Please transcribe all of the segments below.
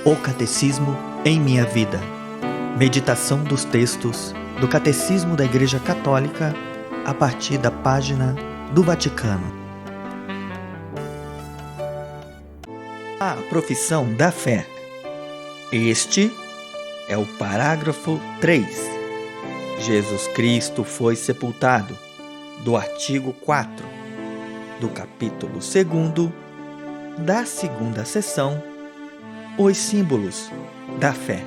O Catecismo em minha vida. Meditação dos textos do Catecismo da Igreja Católica a partir da página do Vaticano. A profissão da fé. Este é o parágrafo 3. Jesus Cristo foi sepultado, do artigo 4, do capítulo 2 da segunda seção, os símbolos da fé.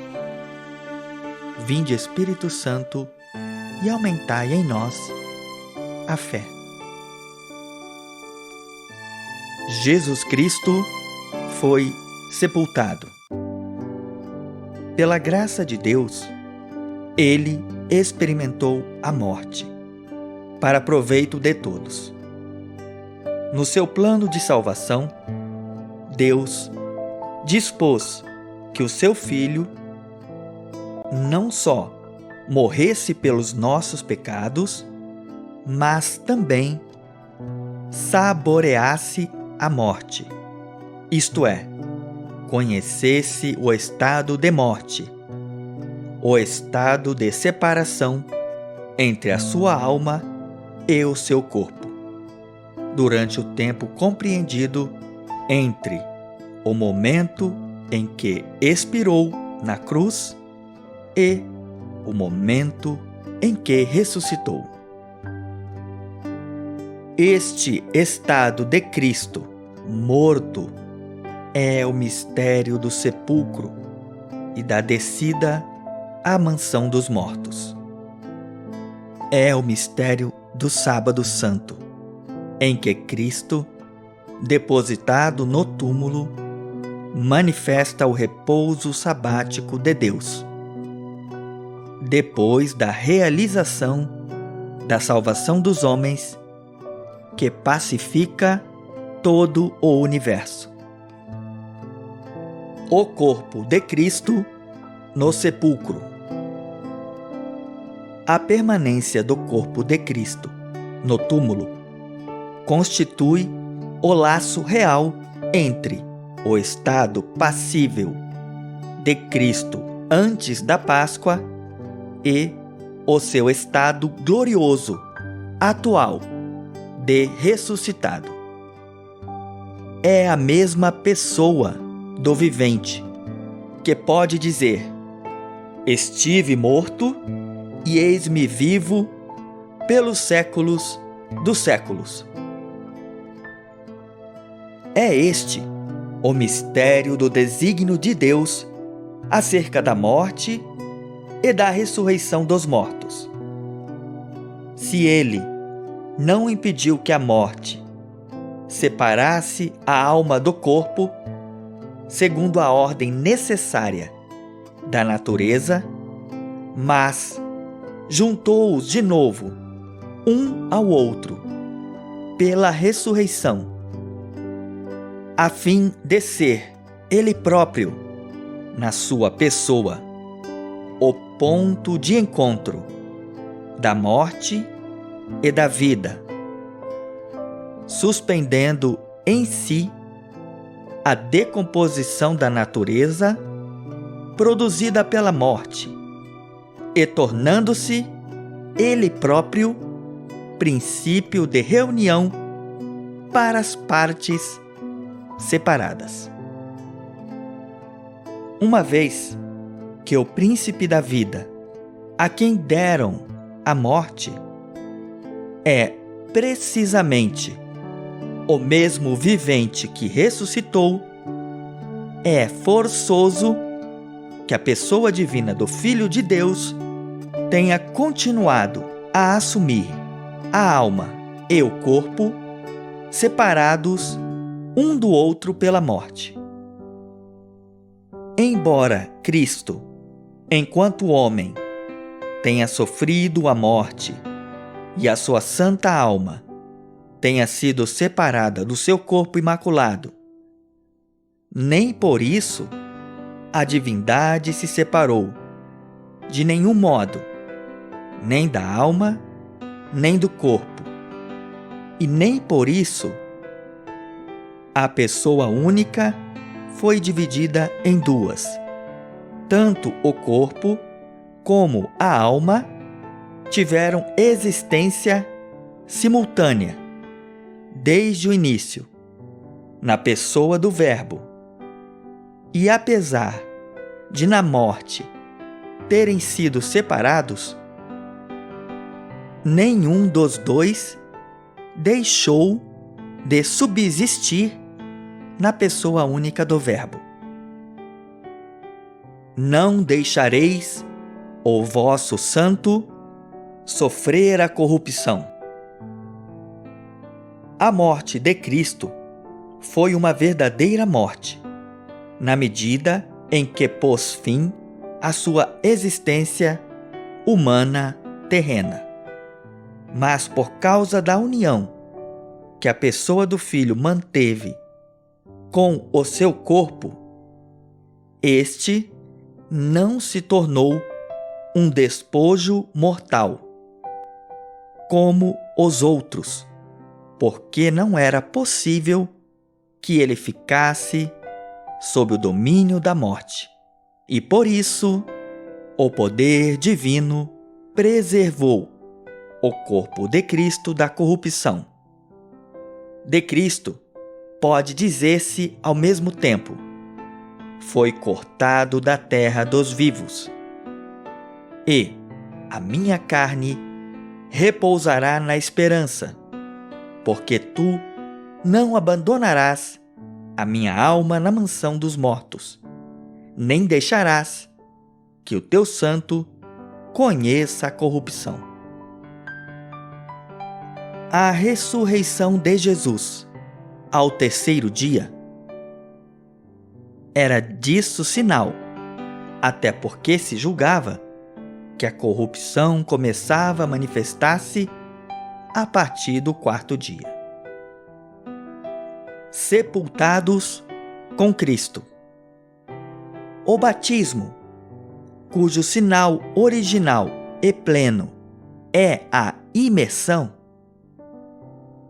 Vinde, Espírito Santo, e aumentai em nós a fé. Jesus Cristo foi sepultado. Pela graça de Deus, ele experimentou a morte, para proveito de todos. No seu plano de salvação, Deus dispôs que o seu Filho não só morresse pelos nossos pecados, mas também saboreasse a morte, isto é, conhecesse o estado de morte, o estado de separação entre a sua alma e o seu corpo, durante o tempo compreendido entre o momento em que expirou na cruz e o momento em que ressuscitou. Este estado de Cristo morto é o mistério do sepulcro e da descida à mansão dos mortos. É o mistério do Sábado Santo, em que Cristo, depositado no túmulo, manifesta o repouso sabático de Deus, depois da realização da salvação dos homens, que pacifica todo o universo. O corpo de Cristo no sepulcro. A permanência do corpo de Cristo no túmulo constitui o laço real entre o estado passível de Cristo antes da Páscoa e o seu estado glorioso atual de ressuscitado. É a mesma pessoa do vivente que pode dizer: estive morto e eis-me vivo pelos séculos dos séculos. É este o mistério do desígnio de Deus acerca da morte e da ressurreição dos mortos. Se ele não impediu que a morte separasse a alma do corpo, segundo a ordem necessária da natureza, mas juntou-os de novo, um ao outro, pela ressurreição, a fim de ser ele próprio, na sua pessoa, o ponto de encontro da morte e da vida, suspendendo em si a decomposição da natureza produzida pela morte e tornando-se ele próprio princípio de reunião para as partes separadas. Uma vez que o príncipe da vida, a quem deram a morte, é precisamente o mesmo vivente que ressuscitou, é forçoso que a pessoa divina do Filho de Deus tenha continuado a assumir a alma e o corpo separados um do outro pela morte. Embora Cristo, enquanto homem, tenha sofrido a morte e a sua santa alma tenha sido separada do seu corpo imaculado, nem por isso a divindade se separou, de nenhum modo, nem da alma, nem do corpo, e nem por isso a pessoa única foi dividida em duas. Tanto o corpo como a alma tiveram existência simultânea, desde o início, na pessoa do Verbo. E apesar de na morte terem sido separados, nenhum dos dois deixou de subsistir na pessoa única do Verbo. Não deixareis o vosso Santo sofrer a corrupção. A morte de Cristo foi uma verdadeira morte, na medida em que pôs fim à sua existência humana terrena. Mas por causa da união que a pessoa do Filho manteve com o seu corpo, este não se tornou um despojo mortal, como os outros, porque não era possível que ele ficasse sob o domínio da morte. E por isso, o poder divino preservou o corpo de Cristo da corrupção. De Cristo, pode dizer-se ao mesmo tempo: foi cortado da terra dos vivos. E a minha carne repousará na esperança, porque tu não abandonarás a minha alma na mansão dos mortos, nem deixarás que o teu santo conheça a corrupção. A ressurreição de Jesus ao terceiro dia era disso sinal, até porque se julgava que a corrupção começava a manifestar-se a partir do quarto dia. Sepultados com Cristo. O batismo, cujo sinal original e pleno é a imersão,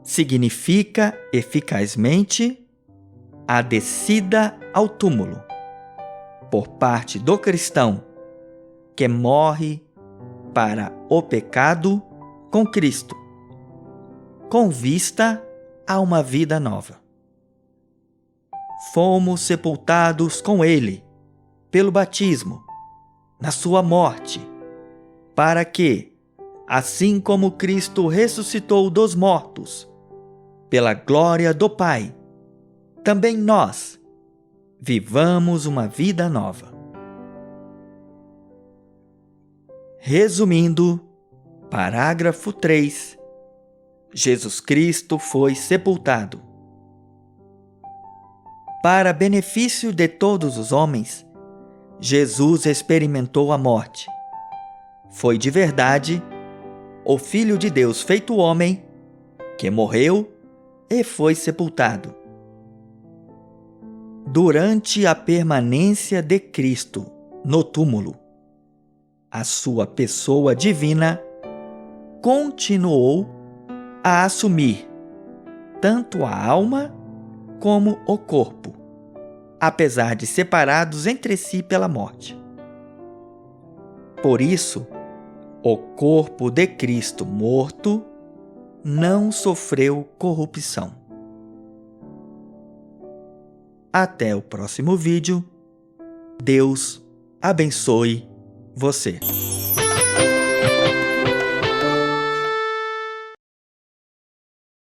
significa eficazmente a descida ao túmulo por parte do cristão que morre para o pecado com Cristo, com vista a uma vida nova. Fomos sepultados com Ele pelo batismo, na sua morte, para que, assim como Cristo ressuscitou dos mortos, pela glória do Pai, também nós vivamos uma vida nova. Resumindo, parágrafo 3. Jesus Cristo foi sepultado. Para benefício de todos os homens, Jesus experimentou a morte. Foi de verdade o Filho de Deus feito homem que morreu e foi sepultado. Durante a permanência de Cristo no túmulo, a sua pessoa divina continuou a assumir tanto a alma como o corpo, apesar de separados entre si pela morte. Por isso, o corpo de Cristo morto não sofreu corrupção. Até o próximo vídeo. Deus abençoe você.